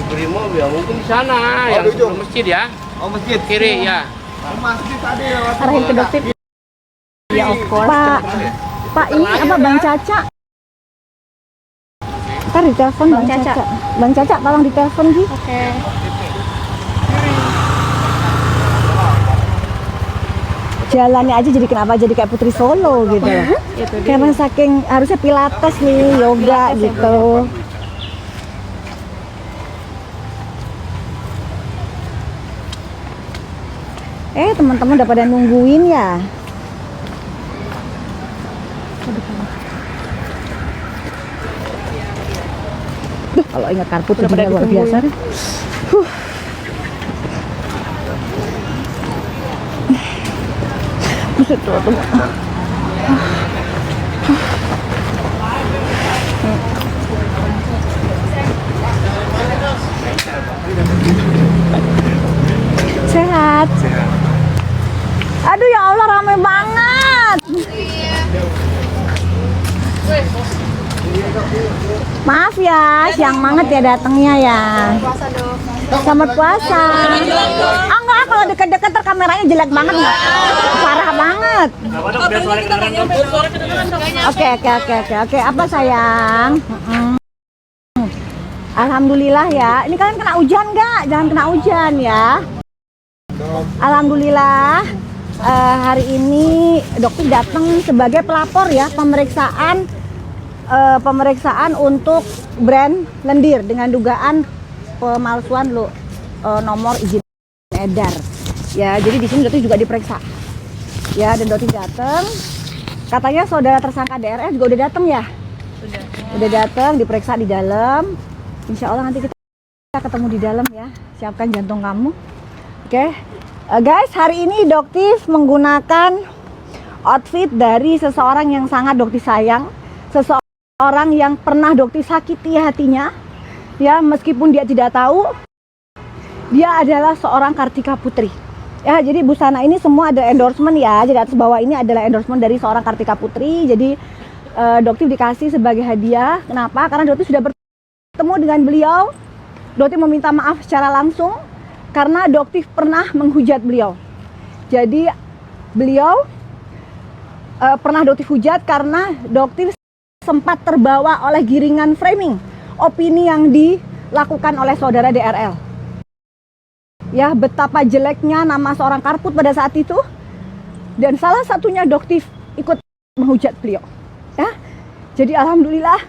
Brimob ya mungkin di sana yang sebelum masjid ya. Oh, masjid Kiri ya. masjid tadi lewat Arahin ke dokter. Ya of course. Pak ini apa Bang Caca? Ntar ditelepon Bang Caca. Bang Caca tolong ditelepon Gi. Oke. Jalannya aja jadi kenapa jadi kayak Putri Solo gitu. Karena saking harusnya pilates nih, yoga gitu. Teman-teman udah pada nungguin ya. Duh, kalau ingat karpet udah pada luar biasa nih. Buset tuh. Sehat. Aduh ya Allah ramai banget. Maaf ya, siang banget ya datangnya ya. Selamat puasa. Ah enggak, kalau deket-deket kameranya jelek banget nggak? Parah banget. Oke. Apa sayang? Alhamdulillah ya. Ini kalian kena hujan nggak? Jangan kena hujan ya. Alhamdulillah. Hari ini dokter datang sebagai pelapor ya, pemeriksaan untuk brand lendir dengan dugaan pemalsuan nomor izin edar. Ya, jadi di sini dokter juga diperiksa. Ya, dan dokter datang. Katanya saudara tersangka DRL juga udah datang ya? Udah datang, diperiksa di dalam. Insya Allah nanti kita ketemu di dalam ya. Siapkan jantung kamu. Oke. Guys, hari ini Doktif menggunakan outfit dari seseorang yang sangat Doktif sayang, seseorang yang pernah Doktif sakiti hatinya, ya meskipun dia tidak tahu, dia adalah seorang Kartika Putri. Ya, jadi busana ini semua ada endorsement ya, jadi atas bawah ini adalah endorsement dari seorang Kartika Putri. Jadi Doktif dikasih sebagai hadiah. Kenapa? Karena Doktif sudah bertemu dengan beliau. Doktif meminta maaf secara langsung karena Doktif pernah menghujat beliau. Jadi beliau pernah Doktif hujat karena Doktif sempat terbawa oleh giringan framing opini yang dilakukan oleh saudara DRL. Ya, betapa jeleknya nama seorang Karput pada saat itu, dan salah satunya Doktif ikut menghujat beliau. Ya, jadi alhamdulillah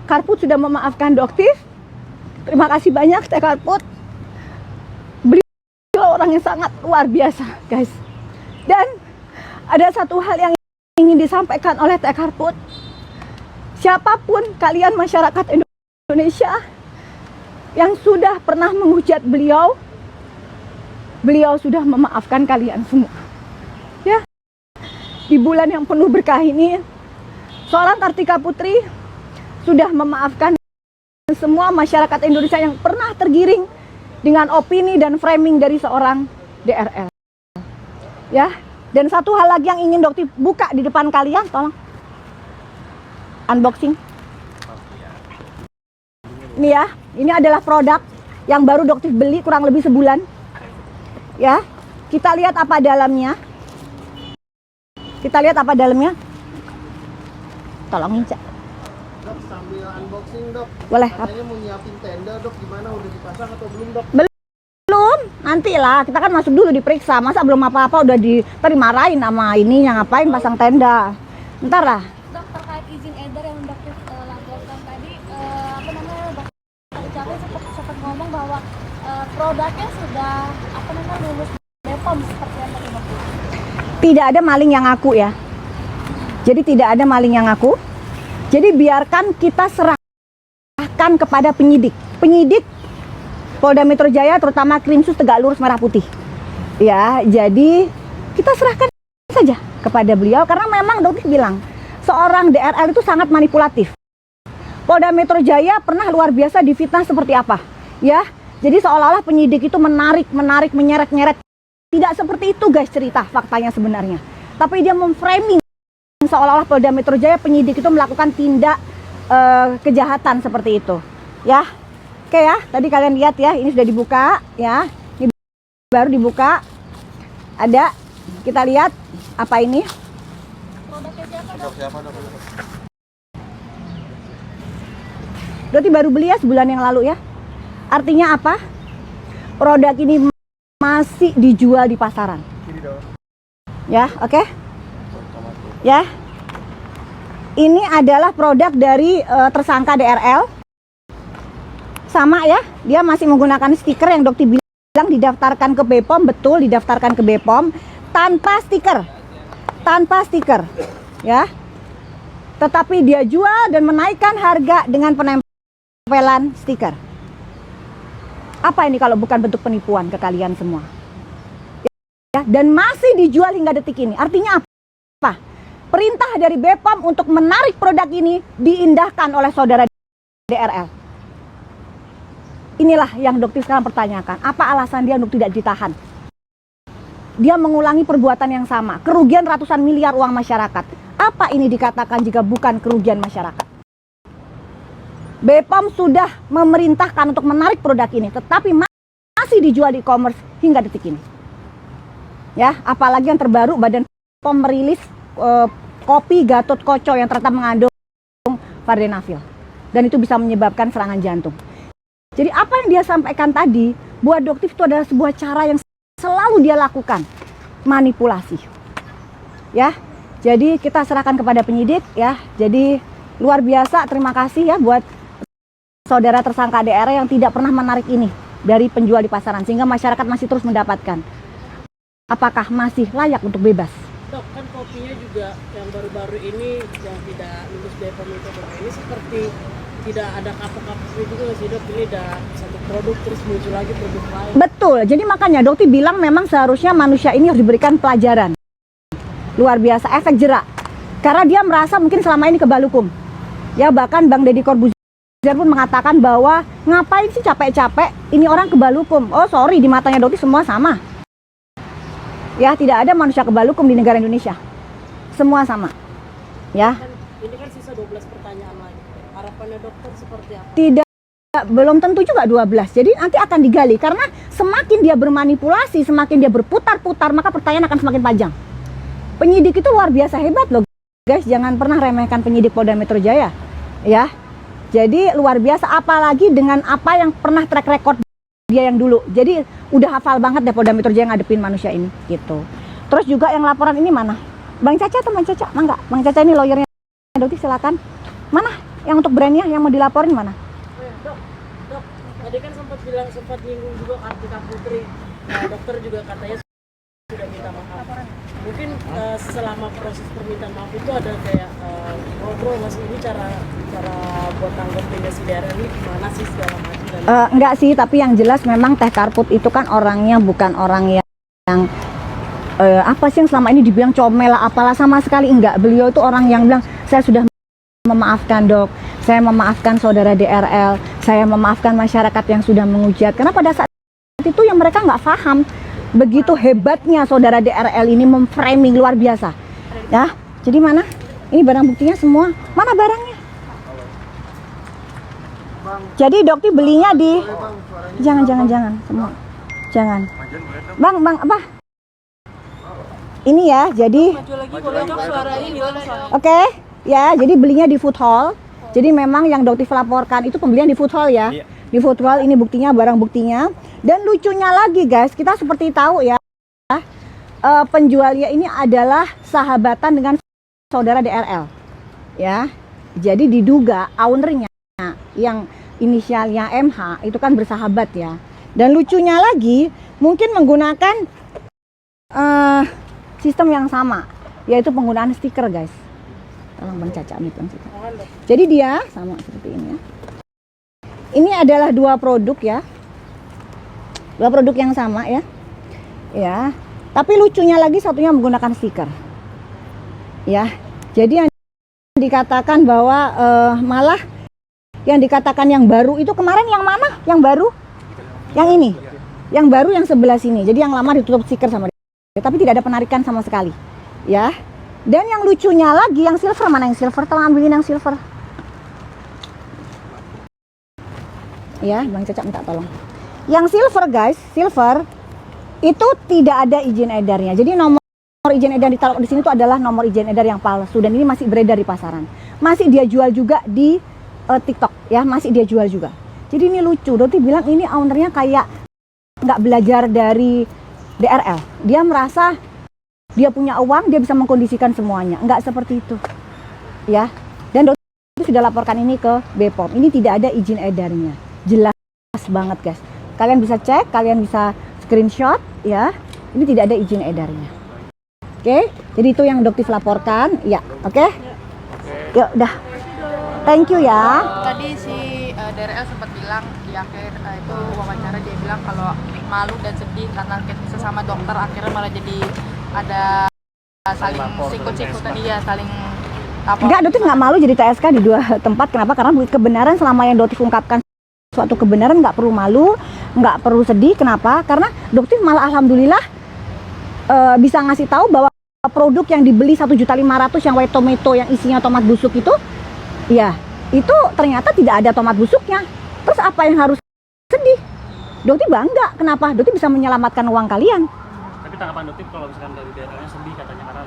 Karput sudah memaafkan Doktif. Terima kasih banyak Teh Karput. Beliau orang yang sangat luar biasa, guys. Dan ada satu hal yang ingin disampaikan oleh Teh Karput. Siapapun kalian masyarakat Indonesia yang sudah pernah menghujat beliau, beliau sudah memaafkan kalian semua. Ya, di bulan yang penuh berkah ini, seorang Kartika Putri sudah memaafkan semua masyarakat Indonesia yang pernah tergiring dengan opini dan framing dari seorang DRL. Ya, dan satu hal lagi yang ingin Doktif buka di depan kalian, tolong. Unboxing. Ini ya, ini adalah produk yang baru Doktif beli kurang lebih sebulan. Ya, kita lihat apa dalamnya. Kita lihat apa dalamnya. Tolongin, Cak. Dok, sambil unboxing, Dok. Boleh. Katanya mau nyiapin tenda, Dok. Gimana, udah dipasang atau belum, Dok? Belum, nantilah. Kita kan masuk dulu diperiksa. Masa belum apa-apa udah dimarahin sama ininya, ngapain pasang tenda. Ntar lah. Dok, terkait izin edar yang Dokter laporkan tadi, apa namanya, Dokter Capai sempat ngomong bahwa produknya sudah lulus BPOM seperti yang tadi Dokter. Tidak ada maling yang ngaku ya. Jadi tidak ada maling yang ngaku. Jadi biarkan kita serahkan kepada penyidik. Penyidik Polda Metro Jaya, terutama Krimsus Tegak Lurus Merah Putih. Ya, jadi kita serahkan saja kepada beliau karena memang Dokter bilang seorang DRL itu sangat manipulatif. Polda Metro Jaya pernah luar biasa difitnah seperti apa, ya. Jadi seolah-olah penyidik itu menarik, menyeret-nyeret. Tidak seperti itu guys cerita faktanya sebenarnya. Tapi dia memframing seolah-olah Polda Metro Jaya penyidik itu melakukan tindak kejahatan seperti itu, ya. Oke ya, tadi kalian lihat ya, ini sudah dibuka ya. Ini baru dibuka. Ada, kita lihat apa ini? Produknya siapa, Dok? Berarti baru beli ya sebulan yang lalu ya. Artinya apa? Produk ini masih dijual di pasaran. Ya, oke? Ya. Ini adalah produk dari tersangka DRL. Sama ya, dia masih menggunakan stiker yang dokter bilang didaftarkan ke BPOM, betul didaftarkan ke BPOM tanpa stiker. Tanpa stiker. Ya. Tetapi dia jual dan menaikkan harga dengan penempelan stiker. Apa ini kalau bukan bentuk penipuan ke kalian semua? Ya, dan masih dijual hingga detik ini. Artinya apa? Perintah dari BPOM untuk menarik produk ini diindahkan oleh saudara DRL. Inilah yang dokter sekarang pertanyakan. Apa alasan dia untuk tidak ditahan? Dia mengulangi perbuatan yang sama. Kerugian ratusan miliar uang masyarakat. Apa ini dikatakan jika bukan kerugian masyarakat? BPOM sudah memerintahkan untuk menarik produk ini, tetapi masih dijual di e-commerce hingga detik ini. Ya, apalagi yang terbaru Badan POM merilis kopi Gatot Koco yang ternyata mengandung vardenafil, dan itu bisa menyebabkan serangan jantung. Jadi apa yang dia sampaikan tadi buat dokter itu adalah sebuah cara yang selalu dia lakukan, manipulasi. Ya, jadi kita serahkan kepada penyidik ya. Jadi luar biasa, terima kasih ya buat saudara tersangka DRL yang tidak pernah menarik ini dari penjual di pasaran sehingga masyarakat masih terus mendapatkan. Apakah masih layak untuk bebas? Dok, kan kopinya juga yang baru-baru ini yang tidak lulus BPOM itu, Dok. Ini seperti tidak ada kapok-kapoknya juga sih, Dok. Ini udah satu produk terus muncul lagi produk lain. Betul, jadi makanya dokter bilang memang seharusnya manusia ini harus diberikan pelajaran. Luar biasa, efek jerak. Karena dia merasa mungkin selama ini kebal hukum. Ya, bahkan Bang Deddy Corbuzier pun mengatakan bahwa ngapain sih capek-capek, ini orang kebal hukum. Oh sorry, di matanya dokter semua sama. Ya, tidak ada manusia kebal hukum di negara Indonesia. Semua sama. Ya. Ini kan sisa 12 pertanyaan lagi. Harapannya dokter seperti apa? Tidak, belum tentu juga 12. Jadi nanti akan digali karena semakin dia bermanipulasi, semakin dia berputar-putar, maka pertanyaan akan semakin panjang. Penyidik itu luar biasa hebat loh, guys. Jangan pernah remehkan penyidik Polda Metro Jaya. Ya. Jadi luar biasa, apalagi dengan apa yang pernah track record dia yang dulu. Jadi udah hafal banget deh Polda Metro Jaya ngadepin manusia ini gitu. Terus juga yang laporan ini mana? Bang Caca atau Bang Caca? Mangga. Bang Caca ini lawyernya. Dokter silakan. Mana? Yang untuk brandnya yang mau dilaporin mana? Dok, tadi kan sempat nyinggung juga Kartika Putri. Dokter juga katanya sudah minta maaf. Mungkin selama proses permintaan maaf itu ada kayak ngobrol masih ini cara buat tanggapinnya si DRL ini gimana sih segala macam. Enggak sih, tapi yang jelas memang Teh Karput itu kan orangnya bukan orang yang apa sih yang selama ini dibilang comel lah apalah, sama sekali enggak. Beliau itu orang yang bilang saya sudah memaafkan dok, saya memaafkan saudara DRL, saya memaafkan masyarakat yang sudah menghujat. Karena pada saat itu yang mereka nggak paham begitu hebatnya saudara DRL ini memframing luar biasa. Ya, jadi mana? Ini barang buktinya semua. Mana barangnya? Jadi dokter belinya di jangan semua. Jangan. Bang, apa? Ini ya, jadi Oke, ya, jadi belinya di food hall. Jadi memang yang dokter laporkan itu pembelian di food hall ya. Di food hall ini buktinya, barang buktinya. Dan lucunya lagi guys, kita seperti tahu ya, penjualnya ini adalah sahabatan dengan saudara DRL. Ya, jadi diduga ownernya yang inisialnya MH itu kan bersahabat ya. Dan lucunya lagi, mungkin menggunakan sistem yang sama, yaitu penggunaan stiker guys. Tolong Bang Caca nih Bang Caca. Jadi dia sama seperti ini ya. Ini adalah dua produk ya. Dua produk yang sama ya. Ya. Tapi lucunya lagi satunya menggunakan stiker. Ya. Jadi yang dikatakan bahwa malah yang dikatakan yang baru itu kemarin yang mana? Yang baru? Yang ini. Yang baru yang sebelah sini. Jadi yang lama ditutup stiker sama dia. Tapi tidak ada penarikan sama sekali. Ya. Dan yang lucunya lagi yang silver, mana yang silver? Tolong ambilin yang silver. Ya, Bang Cecak minta tolong. Yang silver guys, silver itu tidak ada izin edarnya. Jadi nomor izin edar ditaruh di sini itu adalah nomor izin edar yang palsu dan ini masih beredar di pasaran. Masih dia jual juga di TikTok ya, masih dia jual juga. Jadi ini lucu. Doti bilang ini ownernya kayak nggak belajar dari DRL. Dia merasa dia punya uang, dia bisa mengkondisikan semuanya. Nggak seperti itu. Ya. Dan Doti sudah laporkan ini ke BPOM. Ini tidak ada izin edarnya. Jelas banget guys. Kalian bisa cek, kalian bisa screenshot ya. Ini tidak ada izin edarnya. Oke, jadi itu yang Doktif laporkan. Ya, oke. Yuk, udah. Thank you ya. Tadi si DRL sempat bilang di akhir itu wawancara, dia bilang kalau malu dan sedih karena sesama dokter akhirnya malah jadi ada saling sikut-sikutan, dia saling apa. Enggak, Doktif nggak malu jadi TSK di dua tempat. Kenapa? Karena kebenaran selama yang Doktif ungkapkan suatu kebenaran nggak perlu malu, nggak perlu sedih. Kenapa? Karena Doktif malah alhamdulillah bisa ngasih tahu bahwa produk yang dibeli 1.500.000 yang white tomato yang isinya tomat busuk itu, ya itu ternyata tidak ada tomat busuknya. Terus apa yang harus sedih? Doktif bangga. Kenapa? Doktif bisa menyelamatkan uang kalian. Tapi tanggapan Doktif kalau misalkan dari daerahnya sedih katanya karena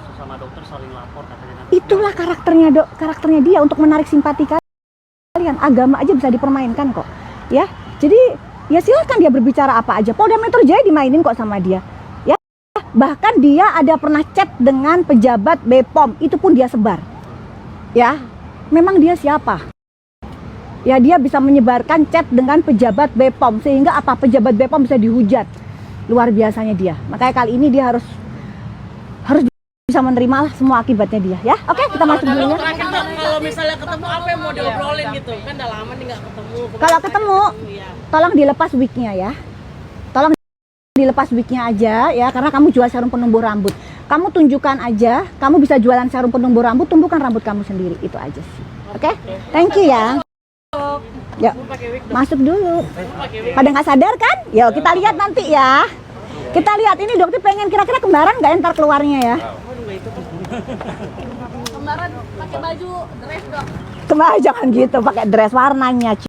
sesama dokter saling lapor katanya. Itulah karakternya dia untuk menarik simpati kalian. Agama aja bisa dipermainkan kok. Ya. Jadi ya silakan dia berbicara apa aja. Polda Metro Jaya dimainin kok sama dia. Ya. Bahkan dia ada pernah chat dengan pejabat BPOM, itu pun dia sebar. Ya. Memang dia siapa? Ya dia bisa menyebarkan chat dengan pejabat BPOM sehingga apa, pejabat BPOM bisa dihujat. Luar biasanya dia. Makanya kali ini dia harus bisa menerima lah semua akibatnya dia ya. Oke, kita masuk dulu ya. Terakhir Dok, kalau misalnya ketemu apa yang mau diobrolin gitu? Kan udah lama nih nggak ketemu. Kalau ketemu, tolong dilepas wignya ya. Tolong dilepas wignya aja ya, karena kamu jual serum penumbuh rambut. Kamu tunjukkan aja, kamu bisa jualan serum penumbuh rambut, tumbuhkan rambut kamu sendiri. Itu aja sih. Oke? Thank you ya. Yuk, masuk dulu. Pada nggak sadar kan? Yuk, kita lihat nanti ya. Kita lihat ini Dokter pengen kira-kira kembaran nggak entar keluarnya ya. Kemarin pakai baju dress Dok. Cuma jangan gitu, pakai dress warnanya.